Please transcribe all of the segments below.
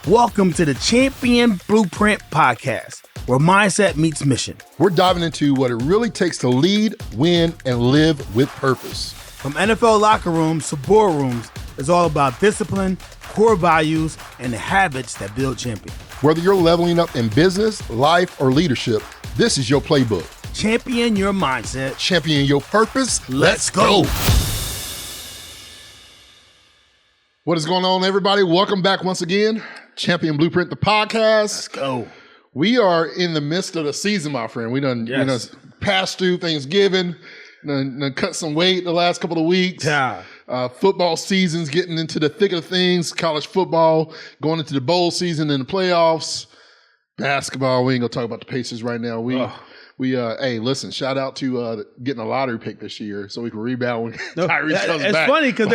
Welcome to the Champion Blueprint Podcast, where mindset meets mission. We're diving into what it really takes to lead, win, and live with purpose. From NFL locker rooms to boardrooms, it's all about discipline, core values, and the habits that build champions. Whether you're leveling up in business, life, or leadership, this is your playbook. Champion your mindset. Champion your purpose. Let's go. What is going on, everybody? Welcome back once again. Champion Blueprint, the podcast. Let's go. We are in the midst of the season, my friend. We done passed through Thanksgiving, done cut some weight the last couple of weeks. Yeah. Football season's getting into the thick of things. College football going into the bowl season and the playoffs. Basketball, we ain't gonna talk about the Pacers right now. Hey, listen, shout out to getting a lottery pick this year so we can rebound when Tyrese comes back. It's funny because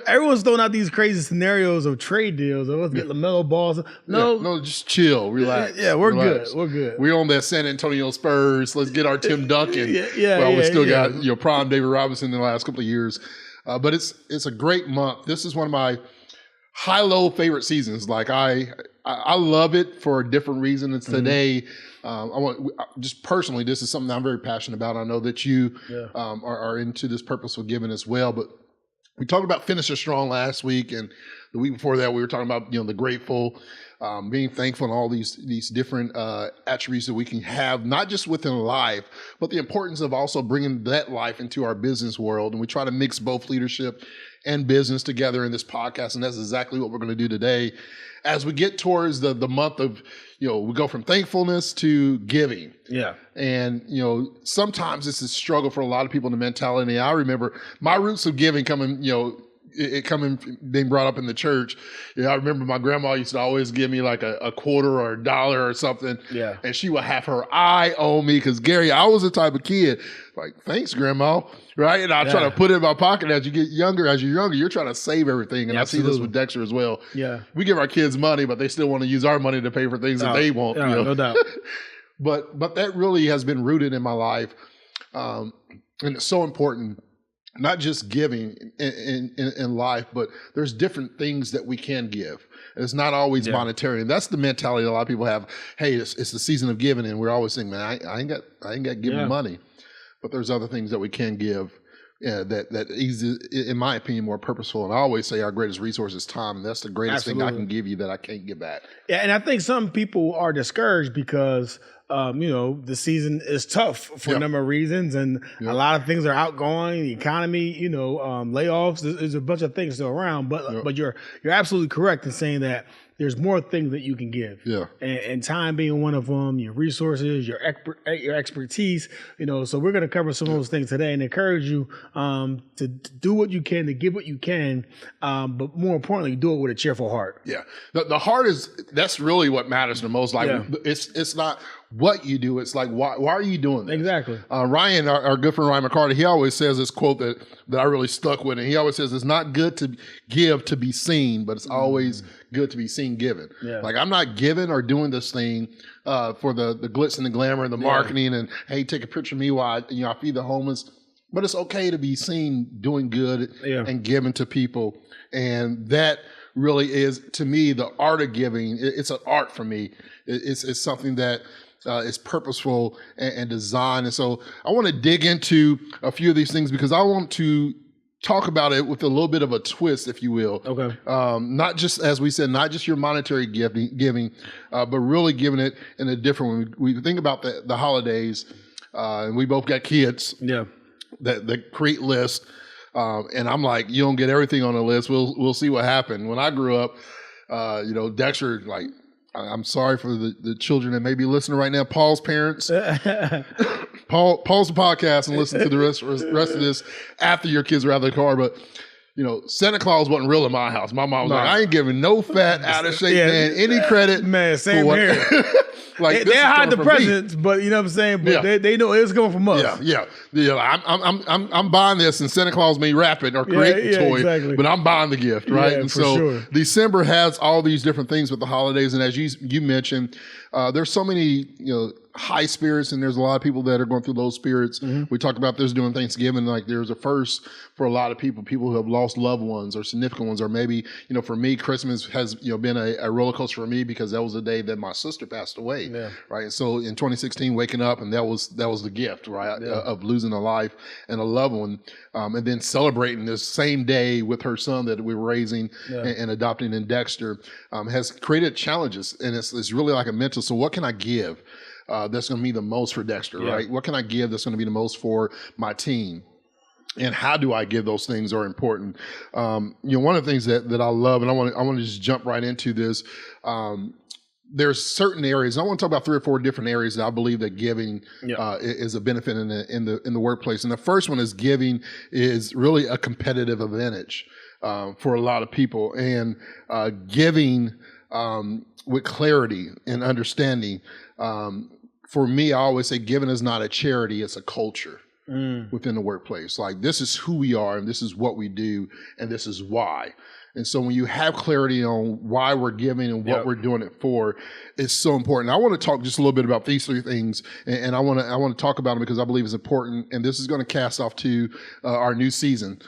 everyone's throwing out these crazy scenarios of trade deals. Let's get LaMelo balls. No, just chill, relax. Yeah, we're relax. good. We're good. We're on that San Antonio Spurs. Let's get our Tim Duncan. We still got prime David Robinson in the last couple of years. But it's a great month. This is one of my high-low favorite seasons. Like I love it for a different reason. It's today. Just personally, this is something that I'm very passionate about. I know that you are into this purposeful giving as well. But we talked about finishing strong last week, and the week before that, we were talking about the grateful, being thankful, and all these different attributes that we can have, not just within life, but the importance of also bringing that life into our business world. And we try to mix both leadership and business together in this podcast, and that's exactly what we're going to do today. As we get towards the month of, we go from thankfulness to giving. Yeah. And, sometimes it's a struggle for a lot of people in the mentality. I remember my roots of giving coming, being brought up in the church. I remember my grandma used to always give me like a quarter or a dollar or something. Yeah. And she would have her eye on me because, Gary, I was the type of kid, like, thanks, Grandma. Right? And I try to put it in my pocket as you get younger. As you're younger, you're trying to save everything. And I see this with Dexter as well. Yeah. We give our kids money, but they still want to use our money to pay for things that they want. No doubt. But that really has been rooted in my life. And it's so important, not just giving in life, but there's different things that we can give. It's not always monetary. And that's the mentality a lot of people have. Hey, it's the season of giving, and we're always saying, man, I ain't got giving money. But there's other things that we can give that is, in my opinion, more purposeful. And I always say our greatest resource is time. And that's the greatest thing I can give you that I can't give back. Yeah, and I think some people are discouraged because the season is tough for a number of reasons, and a lot of things are outgoing. The economy, layoffs. There's a bunch of things still around, but you're absolutely correct in saying that there's more things that you can give. Yeah, and time being one of them. Your resources, your expertise. So we're going to cover some of those things today and encourage you to do what you can, to give what you can, but more importantly, do it with a cheerful heart. Yeah, the heart that's really what matters the most. Like it's not what you do, it's like why are you doing this? Exactly. Ryan, our good friend Ryan McCarty, he always says this quote that I really stuck with, and he always says it's not good to give to be seen, but it's always good to be seen given. Yeah. Like I'm not giving or doing this thing for the glitz and the glamour and the marketing and hey, take a picture of me while I feed the homeless. But it's okay to be seen doing good and giving to people, and that really is, to me, the art of giving. It's an art for me. It's something that is purposeful and designed. And so I want to dig into a few of these things because I want to talk about it with a little bit of a twist, if you will. Okay. Not just, as we said, not just your monetary giving, but really giving it in a different way. We think about the holidays, and we both got kids. Yeah. That create lists. And I'm like, you don't get everything on the list. We'll see what happened. When I grew up, Dexter, like, I'm sorry for the children that may be listening right now. Paul's parents, pause the podcast and listen to the rest of this after your kids are out of the car. But Santa Claus wasn't real in my house. My mom was like, I ain't giving no fat, out of shape man any credit. Man, same here. Like they hide the presents, but you know what I'm saying. But they know it's coming from us. Yeah. I'm buying this, and Santa Claus may wrap it or create the toy, exactly. But I'm buying the gift, right? And so December has all these different things with the holidays, and as you mentioned, there's so many high spirits, and there's a lot of people that are going through low spirits. We talked about this during Thanksgiving. Like there's a first for a lot of people who have lost loved ones or significant ones, or maybe, for me, Christmas has, been a roller coaster for me because that was the day that my sister passed away. Yeah. Right. And so in 2016, waking up, and that was the gift, right, of losing a life and a loved one. And then celebrating this same day with her son that we were raising and adopting in Dexter has created challenges. And it's really like a mental. So what can I give that's going to be the most for Dexter, right? What can I give that's going to be the most for my team? And how do I give those things are important? One of the things that I love, and I want to just jump right into this. There's certain areas. I want to talk about 3 or 4 different areas that I believe that giving is a benefit in the workplace. And the first one is giving is really a competitive advantage for a lot of people, and giving with clarity and understanding. For me, I always say giving is not a charity; it's a culture within the workplace. Like, this is who we are, and this is what we do, and this is why. And so when you have clarity on why we're giving and what we're doing it for, it's so important. I want to talk just a little bit about these 3 things, and I want to talk about them because I believe it's important. And this is going to cast off to our new season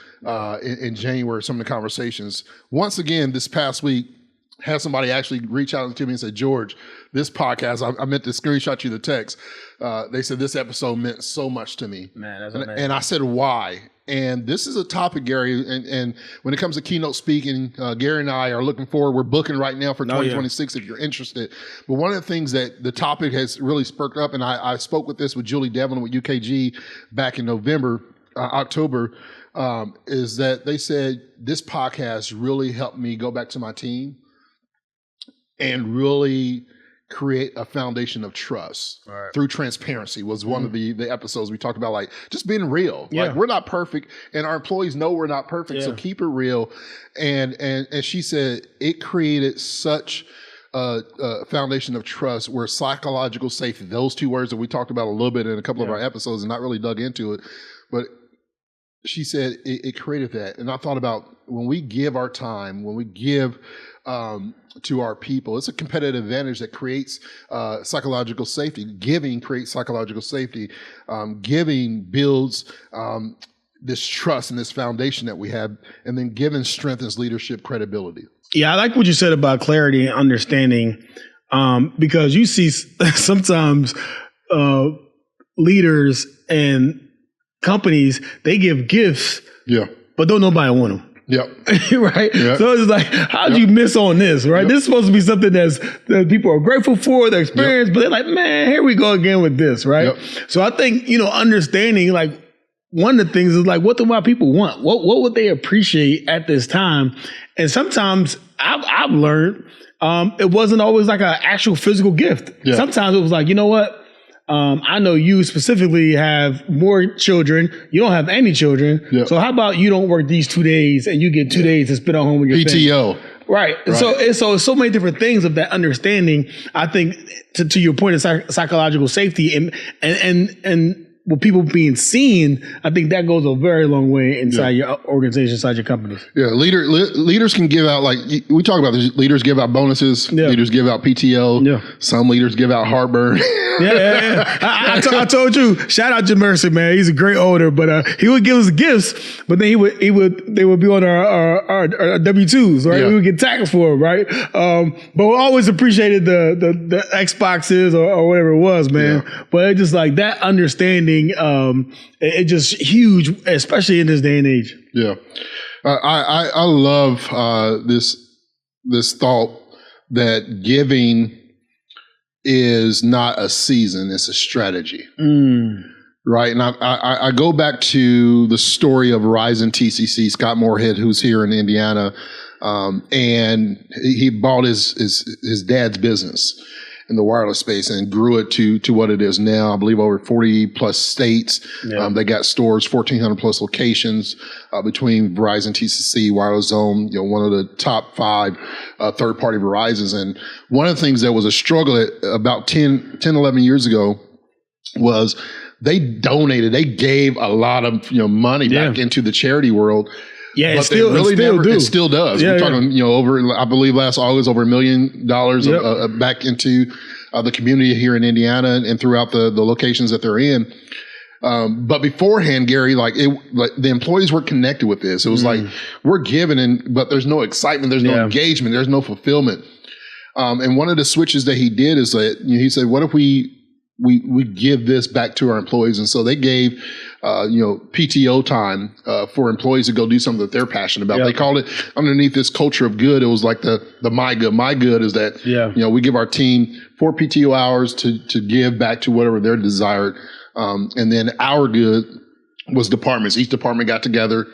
in January, some of the conversations. Once again, this past week, had somebody actually reach out to me and say, George, this podcast, I meant to screenshot you the text. They said this episode meant so much to me. Man, that's amazing. And I said, why? And this is a topic, Gary, and when it comes to keynote speaking, Gary and I are looking forward. We're booking right now for 2026 if you're interested. But one of the things that the topic has really spurred up, and I spoke with this with Julie Devlin with UKG back in October, is that they said this podcast really helped me go back to my team and really create a foundation of trust through transparency was one of the episodes we talked about, like just being real. Like, we're not perfect, and our employees know we're not perfect, so keep it real. And she said it created such a foundation of trust where psychological safety, those 2 words that we talked about a little bit in a couple of our episodes and not really dug into it, but she said it created that. And I thought about when we give our time, when we give to our people, it's a competitive advantage that creates psychological safety. Giving creates psychological safety. Giving builds this trust and this foundation that we have, and then giving strengthens leadership credibility. Yeah, I like what you said about clarity and understanding, because you see sometimes leaders and companies, they give gifts, but don't nobody want them. Yep. Right. Yep. So it's like, how'd you miss on this? Right. Yep. This is supposed to be something that people are grateful for, their experience, but they're like, man, here we go again with this. Right. Yep. So I think, understanding, like, one of the things is like, what do my people want? What would they appreciate at this time? And sometimes I've learned it wasn't always like an actual physical gift. Yeah. Sometimes it was like, you know what? I know you specifically have more children. You don't have any children. Yep. So how about you don't work these 2 days and you get 2 days to spend at home with your PTO. Family? Right. So many different things of that understanding. I think to your point of psychological safety and with people being seen, I think that goes a very long way inside your organization, inside your companies. Yeah, leaders can give out, like we talk about this, leaders give out bonuses, leaders give out PTO, some leaders give out heartburn. I told you, shout out to Mercy, man. He's a great owner, but he would give us gifts, but then they would be on our W-2s, right? Yeah. We would get taxed for them, right? But we always appreciated the Xboxes or whatever it was, man. Yeah. But it's just like that understanding. It's just huge, especially in this day and age. Yeah, I love this thought that giving is not a season; it's a strategy. Right, and I go back to the story of Verizon TCC, Scott Moorhead, who's here in Indiana, and he bought his dad's business in the wireless space and grew it to what it is now. I believe over 40 plus states. Yeah. They got stores, 1,400 plus locations between Verizon, TCC, Wireless Zone, one of the top 5 third-party Verizons. And one of the things that was a struggle about 10, 11 years ago was they gave a lot of money back into the charity world. Yeah, but it still does. We're talking, over, I believe last August, over $1 million back into the community here in Indiana and throughout the locations that they're in. But beforehand, Gary, like the employees were connected with this. It was like we're giving, but there's no excitement, there's no engagement, there's no fulfillment. And one of the switches that he did is that he said, "What if we give this back to our employees?" And so they gave PTO time for employees to go do something that they're passionate about. They called it underneath this culture of good. It was like the my good. My good is that we give our team 4 PTO hours to give back to whatever their desired. And then our good was departments. Each department got together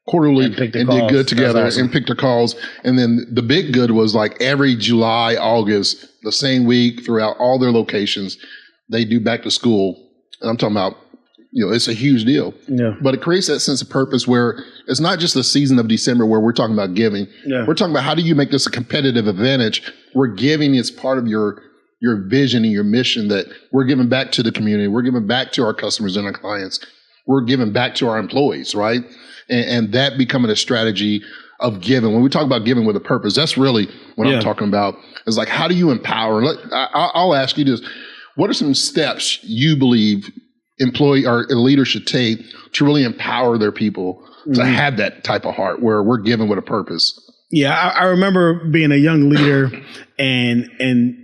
quarterly and did good together and picked their calls. And then the big good was like every July, August, the same week throughout all their locations, they do back to school. And I'm talking about, it's a huge deal. Yeah. But it creates that sense of purpose where it's not just the season of December where we're talking about giving. Yeah. We're talking about how do you make this a competitive advantage where giving is part of your vision and your mission, that we're giving back to the community. We're giving back to our customers and our clients. We're giving back to our employees, right? And that becoming a strategy of giving. When we talk about giving with a purpose, that's really what I'm talking about. It's like, how do you empower? I'll ask you this. What are some steps you believe employee or a leader should take to really empower their people to have that type of heart where we're giving with a purpose? Yeah, I remember being a young leader and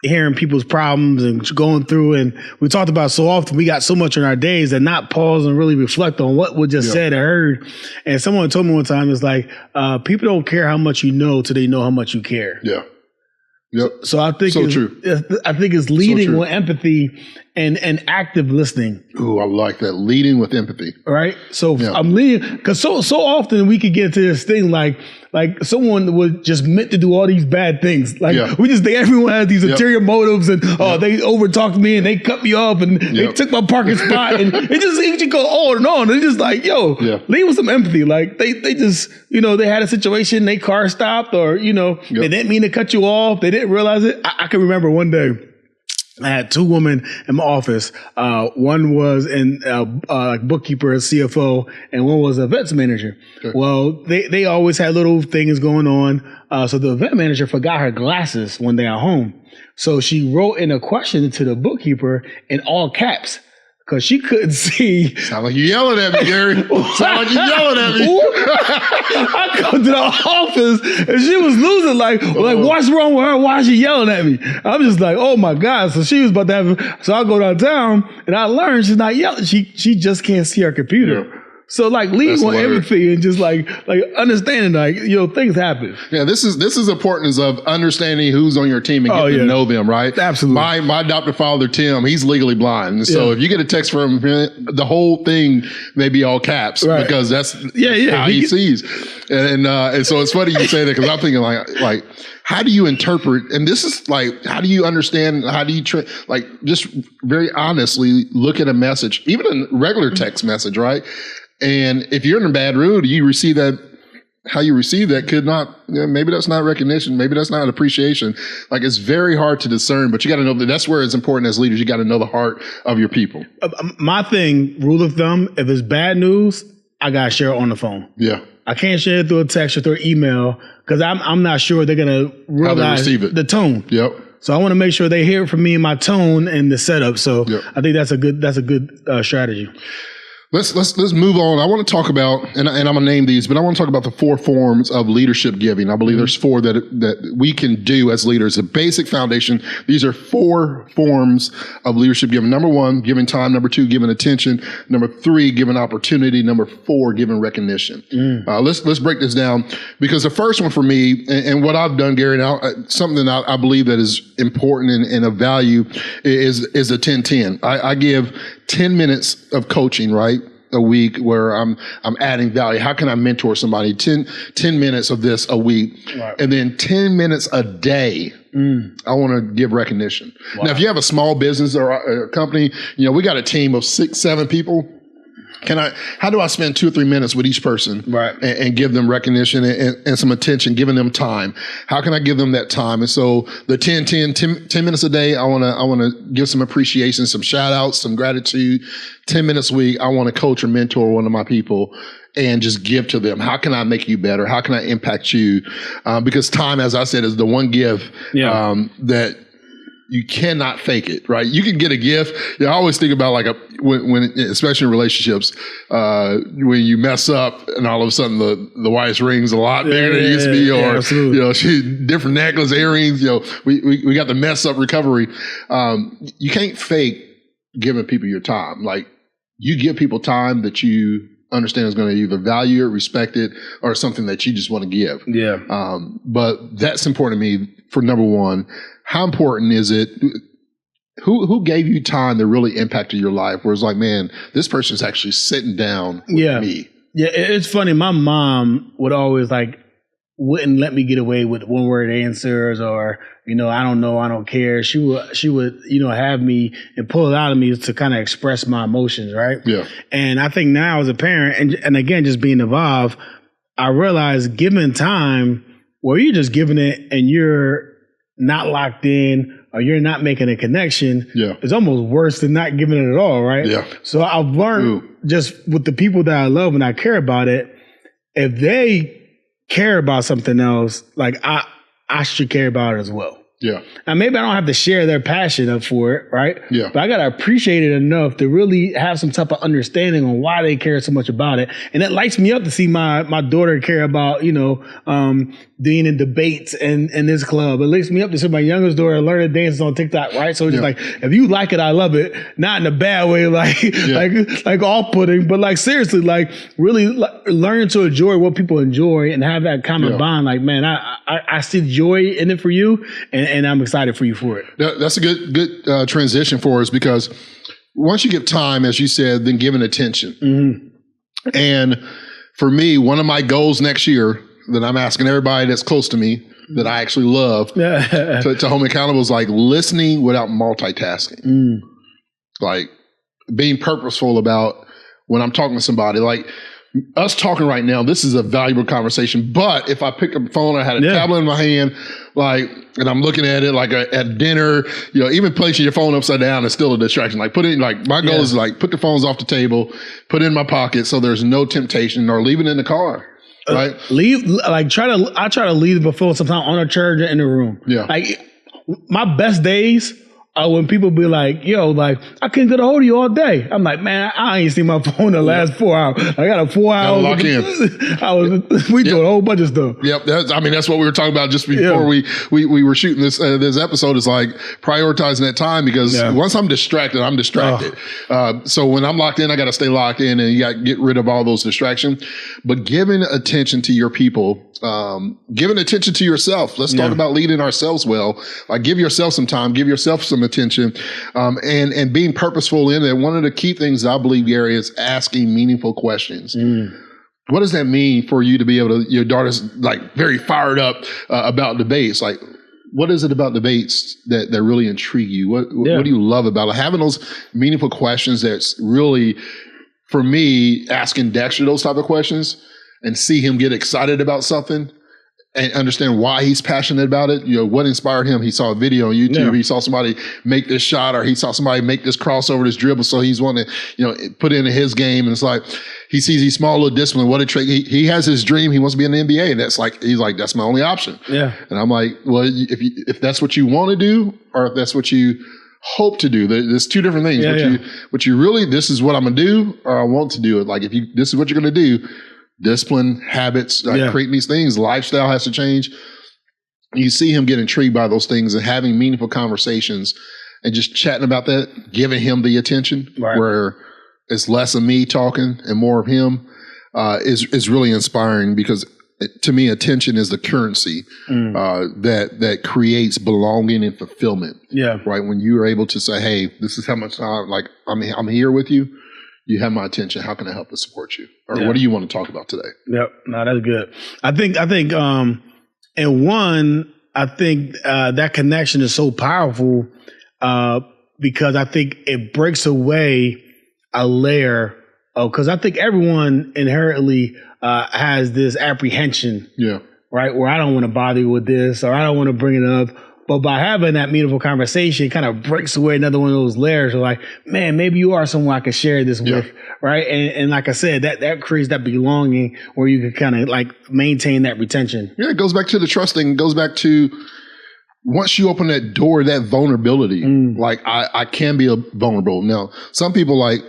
hearing people's problems and going through, and we talked about so often we got so much in our days that not pause and really reflect on what was just said or heard. And someone told me one time, it's like, people don't care how much you know till they know how much you care. Yeah. Yep. So I think I think it's leading with empathy and active listening. Ooh, I like that. Leading with empathy. Right. So I'm leading because so often we could get into this thing like someone was just meant to do all these bad things. Like we just think everyone has these ulterior motives and they overtalked me and they cut me off and they took my parking spot and it just go on and on. And it's just like, lead with some empathy. Like they just, they had a situation, their car stopped or, they didn't mean to cut you off. They didn't realize it. I can remember one day I had 2 women in my office. One was bookkeeper, a CFO, and one was a events manager. Okay. Well, they always had little things going on. So the event manager forgot her glasses one day at home. So she wrote in a question to the bookkeeper in all caps. Because she couldn't see. Sound like you yelling at me, Gary. Sound like you yelling at me. I go to the office and she was losing like what's wrong with her? Why is she yelling at me? I'm just like, oh my God. So she was about to have, so I go downtown and I learned she's not yelling. She just can't see her computer. Yeah. So like lead with empathy and just like understanding things happen. Yeah, this is importance of understanding who's on your team and getting to know them, right? Absolutely. My adopted father, Tim, he's legally blind. And so if you get a text from him, the whole thing may be all caps because that's how he sees. And so it's funny you say that because I'm thinking like how do you interpret, and this is like, how do you understand, how do you just very honestly look at a message, even a regular text message, right? And if you're in a bad mood, you receive that, how you receive that could not, maybe that's not recognition, maybe that's not appreciation. Like it's very hard to discern, but you got to know that's where it's important as leaders. You got to know the heart of your people. My rule of thumb, if it's bad news, I got to share it on the phone. Yeah. I can't share it through a text or through an email because I'm not sure they're going to realize the tone. Yep. So I want to make sure they hear it from me in my tone and the setup. So I think that's a good strategy. Let's move on. I want to talk about, and I'm gonna name these, but I want to talk about the 4 forms of leadership giving. I believe there's 4 that we can do as leaders. A basic foundation. These are 4 forms of leadership giving. Number 1, giving time. Number 2, giving attention. Number 3, giving opportunity. Number 4, giving recognition. Let's break this down because the first one for me, and what I've done, Gary, now something that I believe that is important and of value is a 10-10. I give 10 minutes of coaching, right? A week where I'm adding value. How can I mentor somebody? 10 minutes of this a week. Right. And then 10 minutes a day. I want to give recognition. Wow. Now, if you have a small business or a company, we got a team of 6, 7 people. How do I spend 2 or 3 minutes with each person and give them recognition and some attention, giving them time? How can I give them that time? And so the 10 minutes a day, I want to give some appreciation, some shout outs, some gratitude. 10 minutes a week, I want to coach or mentor one of my people and just give to them. How can I make you better? How can I impact you? Because time, as I said, is the one gift that you cannot fake it, right? You can get a gift. I always think about like when especially in relationships, when you mess up and all of a sudden the wife's ring's a lot bigger than it used to be, or she different necklace, earrings. We got the mess up recovery. You can't fake giving people your time. Like you give people time that you understand is going to either value it, respect it, or something that you just want to give. Yeah. But that's important to me for number one. How important is it? Who gave you time that really impacted your life? Where it's like, man, this person's actually sitting down with me. Yeah, it's funny. My mom would always wouldn't let me get away with one word answers or, I don't know, I don't care. She would, have me and pull it out of me to kind of express my emotions, right? Yeah. And I think now as a parent, and again, just being involved, I realized giving time where you're just giving it and you're not locked in or you're not making a connection is almost worse than not giving it at all, right? Yeah. So I've learned just with the people that I love and I care about it, if they care about something else, like I should care about it as well. Yeah. And maybe I don't have to share their passion for it, right? Yeah. But I got to appreciate it enough to really have some type of understanding on why they care so much about it. And it lights me up to see my daughter care about, being in debates and in this club. It lights me up to see my youngest daughter learning dances on TikTok, right? So it's just like, if you like it, I love it. Not in a bad way, like off-putting, but like seriously, like really learning to enjoy what people enjoy and have that common bond. Like, man, I see joy in it for you, and I'm excited for you for it. That's a good transition for us, because once you give time, as you said, then giving attention. Mm-hmm. And for me, one of my goals next year that I'm asking everybody that's close to me that I actually love to hold me accountable is like listening without multitasking. Like being purposeful about when I'm talking to somebody. Like us talking right now, this is a valuable conversation. But if I pick up the phone, I had a tablet in my hand, and I'm looking at it like at dinner, even placing your phone upside down is still a distraction. Like my goal is put the phones off the table, put it in my pocket so there's no temptation, or leave it in the car. Right. I try to leave the phone sometimes on a charger in the room. Yeah. Like my best days are when people be like, I couldn't get a hold of you all day. I'm like, man, I ain't seen my phone the last 4 hours. I got a 4 hour lock in. We doing a whole bunch of stuff. Yep. That's what we were talking about just before we were shooting this episode. Is like prioritizing that time, because once I'm distracted, I'm distracted. So when I'm locked in, I got to stay locked in, and you got to get rid of all those distractions. But giving attention to your people, giving attention to yourself. Let's talk about leading ourselves well. Like give yourself some time, give yourself some attention, and being purposeful in it. One of the key things I believe, Gary, is asking meaningful questions. What does that mean for you to be able to, your daughter's like very fired up about debates. Like, what is it about debates that really intrigue you? What do you love about it? Having those meaningful questions that's really, for me, asking Dexter those type of questions and see him get excited about something and understand why he's passionate about it. What inspired him? He saw a video on YouTube. Yeah. He saw somebody make this shot, or he saw somebody make this crossover, this dribble. So he's wanting to, put it into his game. And it's like, he sees these small little discipline. What a trick. He has his dream. He wants to be in the NBA. And he's like, that's my only option. Yeah. And I'm like, well, if that's what you want to do, or if that's what you hope to do, there's two different things. What you really, this is what I'm going to do, or I want to do it. Like, this is what you're going to do. Discipline, habits, creating these things, lifestyle has to change. You see him get intrigued by those things and having meaningful conversations and just chatting about that, giving him the attention, where it's less of me talking and more of him, is really inspiring, because to me, attention is the currency that creates belonging and fulfillment. Yeah. Right. When you are able to say, hey, this is how much time, like I'm here with you. You have my attention. How can I help to support you? Or what do you want to talk about today? Yep. No, that's good. I think, and one, I think that connection is so powerful because I think it breaks away a layer of, because I think everyone inherently has this apprehension, right? Where I don't want to bother you with this, or I don't want to bring it up. But by having that meaningful conversation, it kind of breaks away another one of those layers of like, man, maybe you are someone I can share this with, right? And like I said, that creates that belonging where you can kind of like maintain that retention. Yeah, it goes back to the trusting. It goes back to once you open that door, that vulnerability, like I can be vulnerable. Now, some people like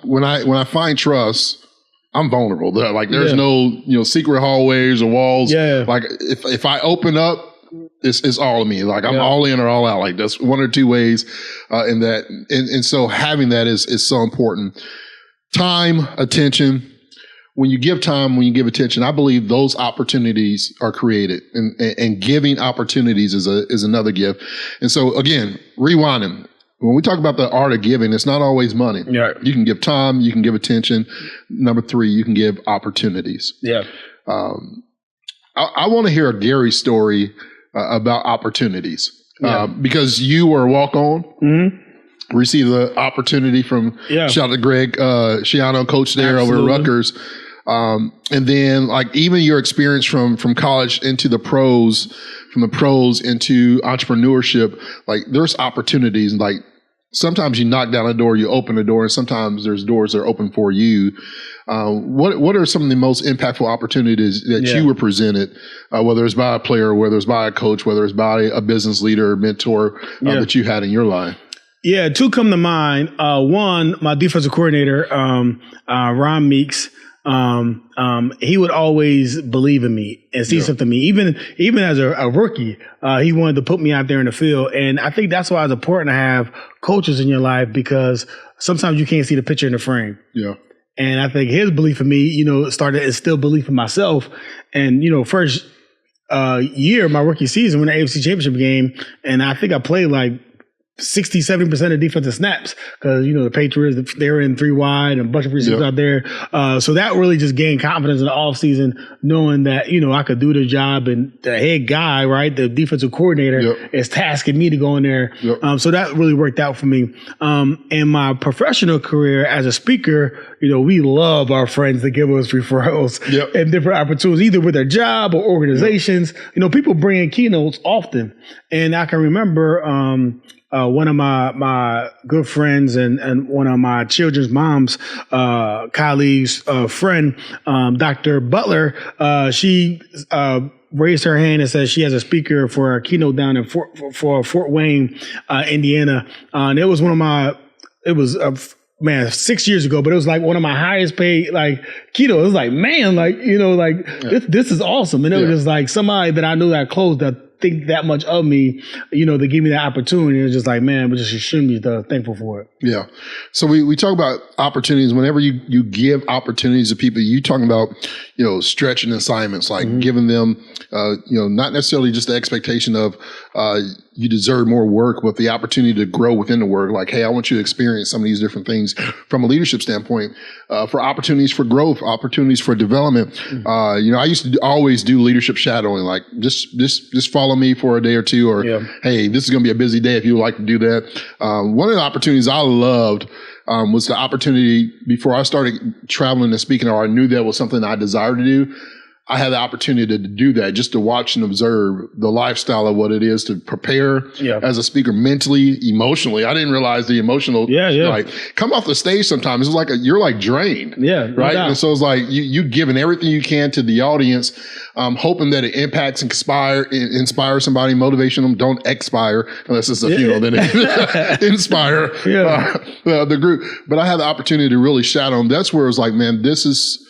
when I find trust, I'm vulnerable. Like there's no secret hallways or walls. Yeah. Like if I open up, it's all of me. Like I'm all in or all out. Like that's one or two ways in that. And so having that is so important. Time, attention. When you give time, when you give attention, I believe those opportunities are created, and giving opportunities is another gift. And so again, rewinding. When we talk about the art of giving, it's not always money. Yeah. You can give time, you can give attention. Number 3, you can give opportunities. Yeah. I want to hear a Gary story about opportunities because you were a walk-on. Mm-hmm. Received the opportunity from shout out to Greg Schiano, coach there over at Rutgers. And then like even your experience from college into the pros, from the pros into entrepreneurship, like there's opportunities. Like sometimes you knock down a door, you open a door, and sometimes there's doors that are open for you. What are some of the most impactful opportunities that you were presented, whether it's by a player, whether it's by a coach, whether it's by a business leader or mentor that you had in your life? Yeah, 2 come to mind. One, my defensive coordinator, Ron Meeks, he would always believe in me and see something in me. Even as a rookie, he wanted to put me out there in the field. And I think that's why it's important to have coaches in your life, because sometimes you can't see the picture in the frame. Yeah. And I think his belief in me, started to instill belief in myself. And, first year, my rookie season, when the AFC Championship game, and I think I played like 60-70% of defensive snaps, because the Patriots, they were in 3 wide and a bunch of receivers out there. So that really just gained confidence in the offseason, knowing that I could do the job, and the head guy, right, the defensive coordinator, is tasking me to go in there. So that really worked out for me. In my professional career as a speaker, we love our friends that give us referrals and different opportunities, either with their job or organizations. People bring in keynotes often, and I can remember. One of my good friends and one of my children's mom's colleagues, friend, Dr. Butler, she raised her hand and said she has a speaker for a keynote down in Fort Wayne, Indiana. And it was it was 6 years ago, but it was like one of my highest paid keynote. It was like, man, this is awesome. And it was just like somebody that I knew that closed that think that much of me, to give me that opportunity. It's just like, man, but just shouldn't be thankful for it. Yeah. So we talk about opportunities. Whenever you give opportunities to people, you talking about, stretching assignments, like giving them, not necessarily just the expectation of you deserve more work, but the opportunity to grow within the work. Like, hey, I want you to experience some of these different things from a leadership standpoint, for opportunities for growth, opportunities for development. I used to always do leadership shadowing, like just follow me for a day or two, or hey, this is going to be a busy day if you would like to do that. One of the opportunities I loved was the opportunity before I started traveling and speaking, or I knew that was something I desired to do. I had the opportunity to do that, just to watch and observe the lifestyle of what it is to prepare as a speaker mentally, emotionally. I didn't realize the emotional, like come off the stage sometimes. It's like you're like drained. Yeah. Right. And so it's like you giving everything you can to the audience, hoping that it impacts and inspire somebody, motivation them. Don't expire unless it's a funeral, then it inspire the group. But I had the opportunity to really shadow them. That's where it was like, man, this is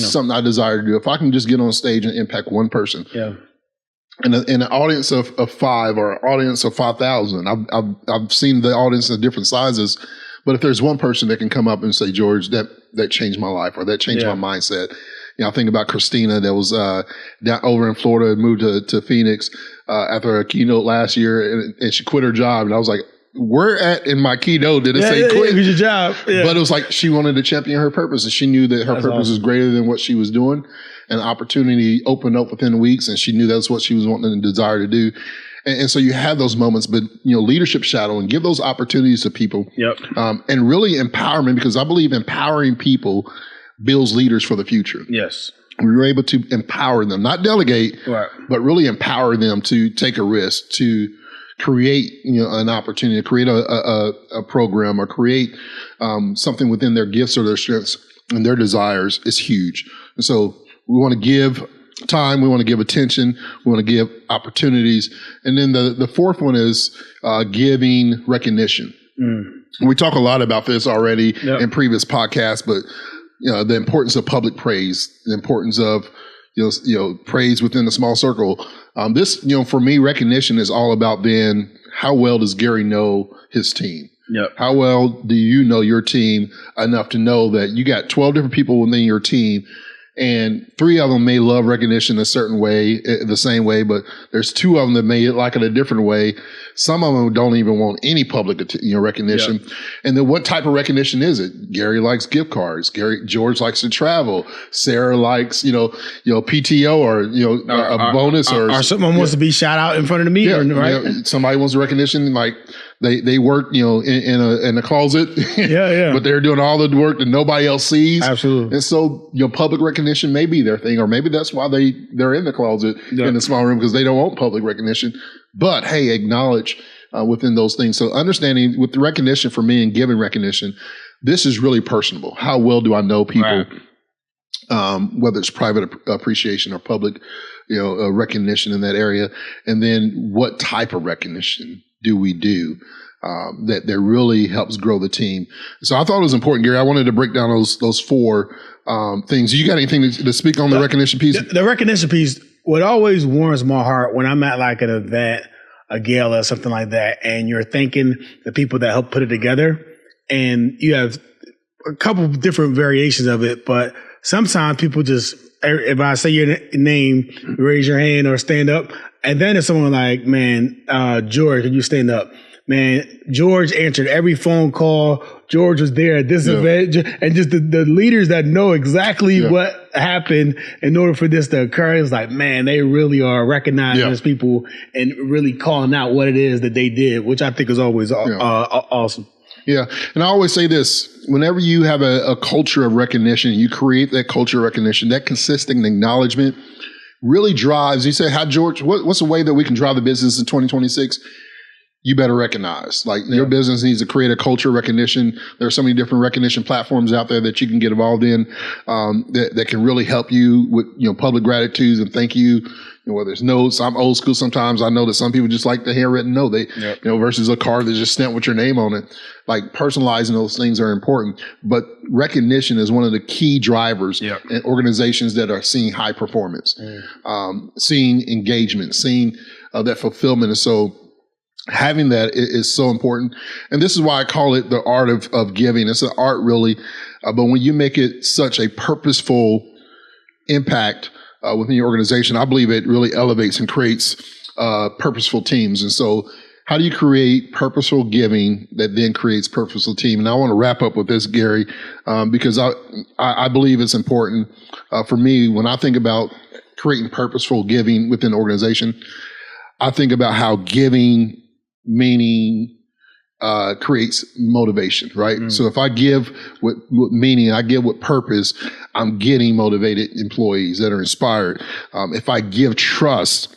something I desire to do. If I can just get on stage and impact one person, in an audience of 5 or an audience of 5,000, I've seen the audience in different sizes. But if there's one person that can come up and say, George, that changed my life, or that changed my mindset. I think about Christina that was down over in Florida, moved to Phoenix after a keynote last year, and she quit her job. And I was like, where at in my keynote did it say quit? Your job. But it was like she wanted to champion her purpose, and she knew that her purpose was greater than what she was doing. An opportunity opened up within weeks, and she knew that's what she was wanting and desire to do. And so you have those moments, but leadership shadowing, give those opportunities to people, and really empowerment, because I believe empowering people builds leaders for the future. Yes. We were able to empower them, not delegate, but really empower them to take a risk, to create an opportunity, to create a program, or create something within their gifts or their strengths and their desires is huge. And so we want to give time. We want to give attention. We want to give opportunities. And then the fourth one is giving recognition. We talk a lot about this already in previous podcasts, but the importance of public praise, the importance of praise within a small circle. This, for me, recognition is all about then how well does Gary know his team? Yep. How well do you know your team enough to know that you got 12 different people within your team, and 3 of them may love recognition a certain way, the same way, but there's 2 of them that may like it a different way. Some of them don't even want any public recognition. Yep. And then what type of recognition is it? Gary likes gift cards. George likes to travel. Sarah likes, PTO or, a bonus or someone wants to be shot out in front of the meeting, right? Somebody wants recognition, like they work, in a closet. But they're doing all the work that nobody else sees. Absolutely. And so, public recognition may be their thing, or maybe that's why they're in the closet in the small room, because they don't want public recognition. But hey, acknowledge within those things. So understanding with the recognition for me and giving recognition, this is really personable. How well do I know people? Right. Whether it's private appreciation or public, recognition in that area, and then what type of recognition do we do that really helps grow the team? So I thought it was important, Gary. I wanted to break down those 4 things. You got anything to speak on the recognition piece? The recognition piece, what always warms my heart when I'm at like an event, a gala, something like that, and you're thanking the people that helped put it together, and you have a couple different variations of it, but sometimes people just, if I say your name, raise your hand or stand up, and then if someone like, man, George, can you stand up? Man, George answered every phone call. George was there at this event, and just the leaders that know exactly what happened in order for this to occur. It's like, man, they really are recognizing these people and really calling out what it is that they did, which I think is always awesome. Yeah. And I always say this, whenever you have a culture of recognition, you create that culture of recognition, that consistent acknowledgement really drives. You say, how, George, what's the way that we can drive the business in 2026? You better recognize, your business needs to create a culture of recognition. There are so many different recognition platforms out there that you can get involved in, that can really help you with, public gratitudes and thank you. Whether it's notes, I'm old school sometimes. I know that some people just like the handwritten note, versus a card that's just stamped with your name on it. Like personalizing those things are important, but recognition is one of the key drivers in organizations that are seeing high performance, seeing engagement, seeing that fulfillment. And so having that is so important. And this is why I call it the art of giving. It's an art really, but when you make it such a purposeful impact within your organization, I believe it really elevates and creates purposeful teams. And so how do you create purposeful giving that then creates purposeful team? And I want to wrap up with this, Gary, because I believe it's important for me when I think about creating purposeful giving within an organization. I think about how giving meaning creates motivation, right? So if I give with meaning, I give with purpose, I'm getting motivated employees that are inspired. If I give trust,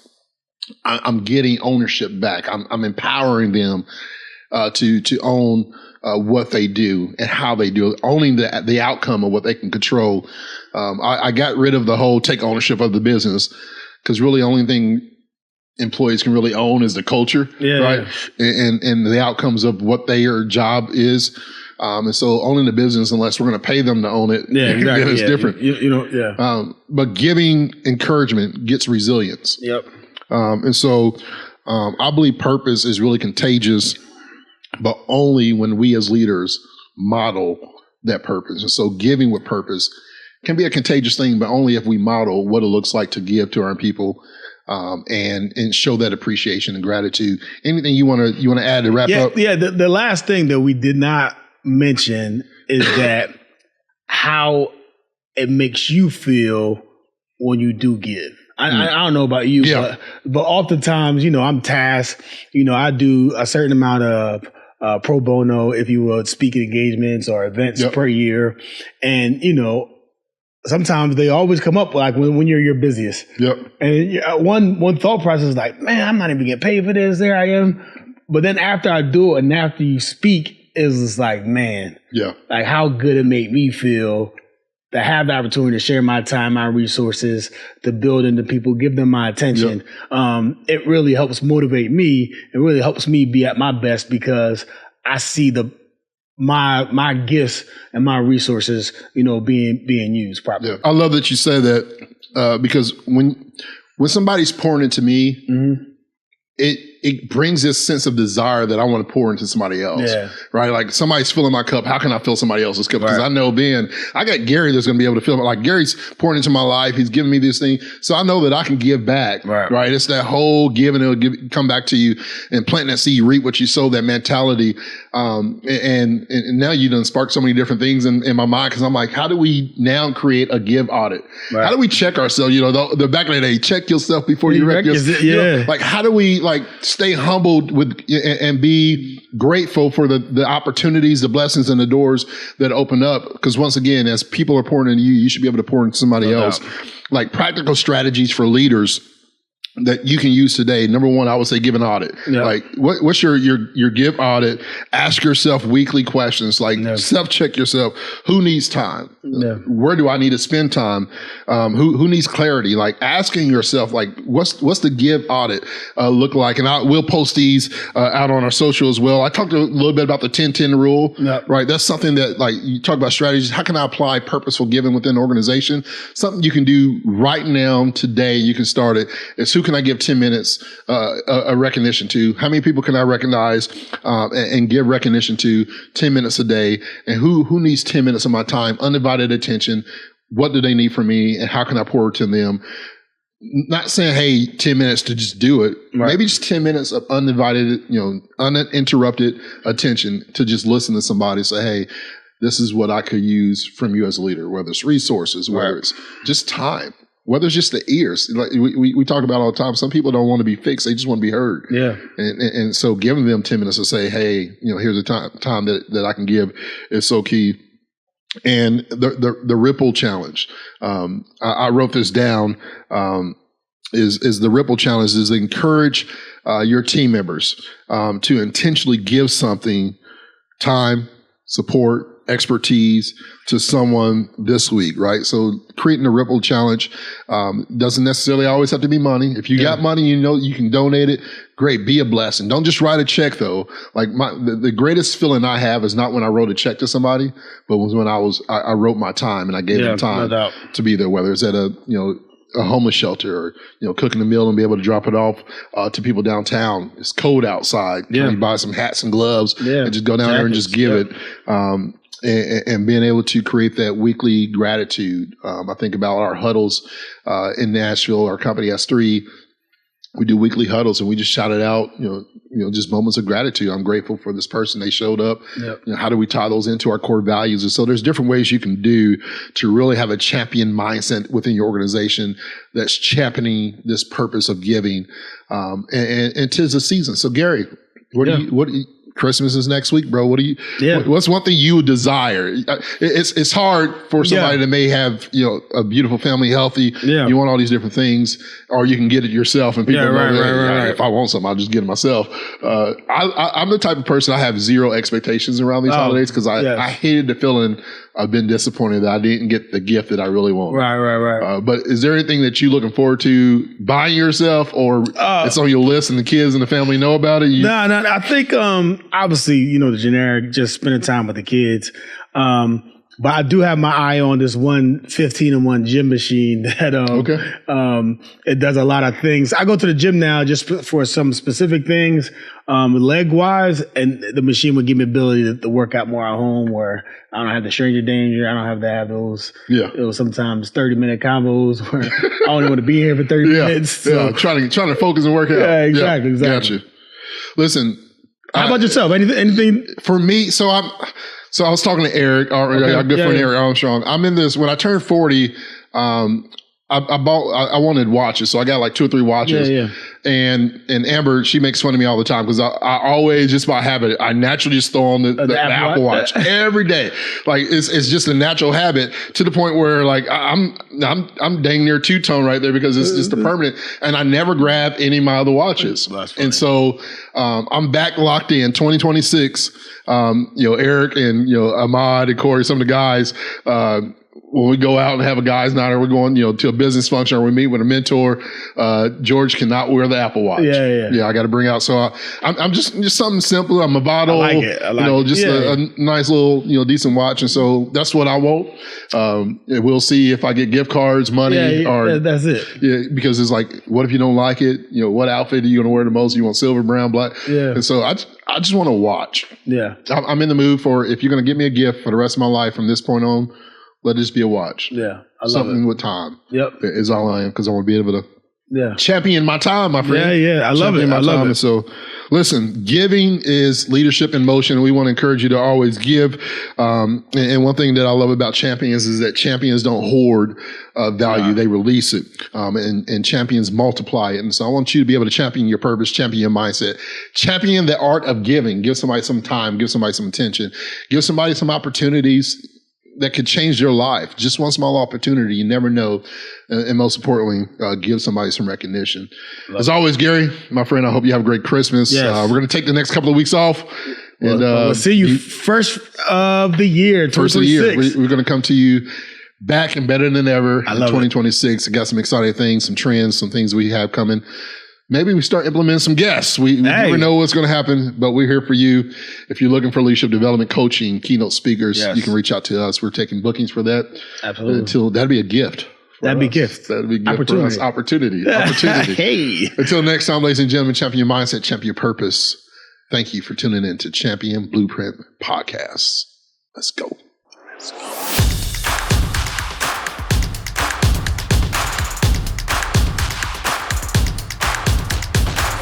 I'm getting ownership back. I'm empowering them to own what they do and how they do it, owning the outcome of what they can control. I got rid of the whole take ownership of the business, because really the only thing employees can really own is the culture, right? And the outcomes of what their job is. And so owning the business, unless we're going to pay them to own it, exactly. It's different. But giving encouragement gets resilience. Yep. And so I believe purpose is really contagious, but only when we as leaders model that purpose. And so giving with purpose can be a contagious thing, but only if we model what it looks like to give to our people. And show that appreciation and gratitude. Anything you want to add to wrap up? Yeah. The last thing that we did not mention is that how it makes you feel when you do give. I don't know about you, but oftentimes, I'm tasked. I do a certain amount of pro bono, if you will, speaking engagements or events per year, and sometimes they always come up like when you're your busiest. Yep. And one thought process is like, man, I'm not even getting paid for this. There I am. But then after I do it and after you speak, it's just like, man, like how good it made me feel to have the opportunity to share my time, my resources, to build into people, give them my attention. It really helps motivate me. It really helps me be at my best because I see my gifts and my resources, being used properly. Yeah. I love that you said that because when somebody's pouring into me, it brings this sense of desire that I want to pour into somebody else, right? Like somebody's filling my cup. How can I fill somebody else's cup? Because I know I got Gary that's going to be able to fill it. Like Gary's pouring into my life. He's giving me this thing. So I know that I can give back, right? It's that whole give and it'll come back to you and plant that seed, reap what you sow, that mentality. And now you done sparked so many different things in my mind because I'm like, how do we now create a give audit? Right. How do we check ourselves? The back of the day, check yourself before you wreck yourself. Like how do we stay humbled and be grateful for the opportunities, the blessings, and the doors that open up? Because once again, as people are pouring into you, you should be able to pour into somebody else. Like practical strategies for leaders that you can use today. Number one, I would say give an audit. Like what's your give audit? Ask yourself weekly questions, like self-check yourself. Who needs time? Where do I need to spend time? Who needs clarity? Like asking yourself, like what's the give audit look like? And we'll post these out on our social as well. I talked a little bit about the 10-10 rule, right? That's something that like you talk about strategies. How can I apply purposeful giving within an organization? Something you can do right now today. You can start it. It's who can I give 10 minutes a recognition to? How many people can I recognize and give recognition to 10 minutes a day? And who needs 10 minutes of my time, undivided attention? What do they need from me? And how can I pour it to them? Not saying, hey, 10 minutes to just do it. Maybe just 10 minutes of undivided, uninterrupted attention to just listen to somebody and say, hey, this is what I could use from you as a leader, whether it's resources, whether it's just time. Whether it's just the ears, like we talk about all the time. Some people don't want to be fixed; they just want to be heard. And so giving them 10 minutes to say, "Hey, here's a time that I can give," is so key. And the ripple challenge. I wrote this down. Is the ripple challenge is encourage your team members to intentionally give something, time, support, expertise to someone this week, right? So creating a ripple challenge doesn't necessarily always have to be money. If you got money, you can donate it. Great, be a blessing. Don't just write a check though. Like the greatest feeling I have is not when I wrote a check to somebody, but was when I wrote my time and I gave them time to be there, whether it's at a homeless shelter or, cooking a meal and be able to drop it off to people downtown. It's cold outside. Can you buy some hats and gloves and just go down there and just give it? And being able to create that weekly gratitude. I think about our huddles in Nashville. Our company has 3. We do weekly huddles and we just shout it out, just moments of gratitude. I'm grateful for this person. They showed up. How do we tie those into our core values? And so there's different ways you can do to really have a champion mindset within your organization that's championing this purpose of giving. And 'tis the season. So Gary, what do you Christmas is next week, bro. What's one thing you would desire? It's hard for somebody that may have, a beautiful family, healthy. You want all these different things, or you can get it yourself. And people right. If I want something, I'll just get it myself. I'm the type of person, I have zero expectations around these holidays because I hated the feeling I've been disappointed that I didn't get the gift that I really want. Right. But is there anything that you looking forward to buying yourself, or it's on your list and the kids and the family know about it? No. I think obviously, the generic, just spending time with the kids. But I do have my eye on this 15-in-1 gym machine that it does a lot of things. I go to the gym now just for some specific things, leg wise, and the machine would give me ability to work out more at home where I don't have the stranger danger. I don't have to have those sometimes 30-minute combos where I only want to be here for 30 minutes. So. Trying to focus and work out. Yeah, exactly. Gotcha. Listen. How about yourself? Anything? For me, so I was talking to Eric, our good friend Eric Armstrong. I'm in this, when I turned 40, I wanted watches. So I got like 2 or 3 watches. And Amber, she makes fun of me all the time because I always, just by habit, I naturally just throw on the Apple Watch every day. Like it's just a natural habit to the point where like I'm dang near 2-tone right there because it's just the permanent, and I never grab any of my other watches. And so I'm back locked in 2026. Eric and Ahmad and Corey, some of the guys. when we go out and have a guys' night, or we're going, to a business function, or we meet with a mentor, George cannot wear the Apple Watch. Yeah. I got to bring out. So I'm just something simple. I'm a bottle. I like it. A nice little, decent watch. And so that's what I want. And we'll see if I get gift cards, money, or that's it. Yeah, because it's like, what if you don't like it? What outfit are you going to wear the most? You want silver, brown, black? Yeah. And so I just want to watch. Yeah. I'm in the mood for, if you're going to give me a gift for the rest of my life from this point on, let it just be a watch. Yeah. I love something it. with time. Yep. Is all I am, because I want to be able to champion my time, my friend. Yeah. I love it. I love it. And so, listen, giving is leadership in motion. We want to encourage you to always give. And one thing that I love about champions is that champions don't hoard value. They release it. And champions multiply it. And so I want you to be able to champion your purpose, champion your mindset, champion the art of giving. Give somebody some time, give somebody some attention, give somebody some opportunities that could change their life. Just one small opportunity. You never know. And most importantly, give somebody some recognition. As always, Gary, my friend, I hope you have a great Christmas. Yes. We're going to take the next couple of weeks off. And we'll see you first of the year, 2026. First of the year. We're going to come to you back and better than ever in 2026. I got some exciting things, some trends, some things we have coming. Maybe we start implementing some guests. We never know what's going to happen, but we're here for you. If you're looking for leadership development coaching, keynote speakers, you can reach out to us. We're taking bookings for that. Absolutely. That'd be a gift. That'd be a gift for us. Opportunity. Hey. Until next time, ladies and gentlemen, champion your mindset, champion your purpose. Thank you for tuning in to Champion Blueprint Podcast. Let's go.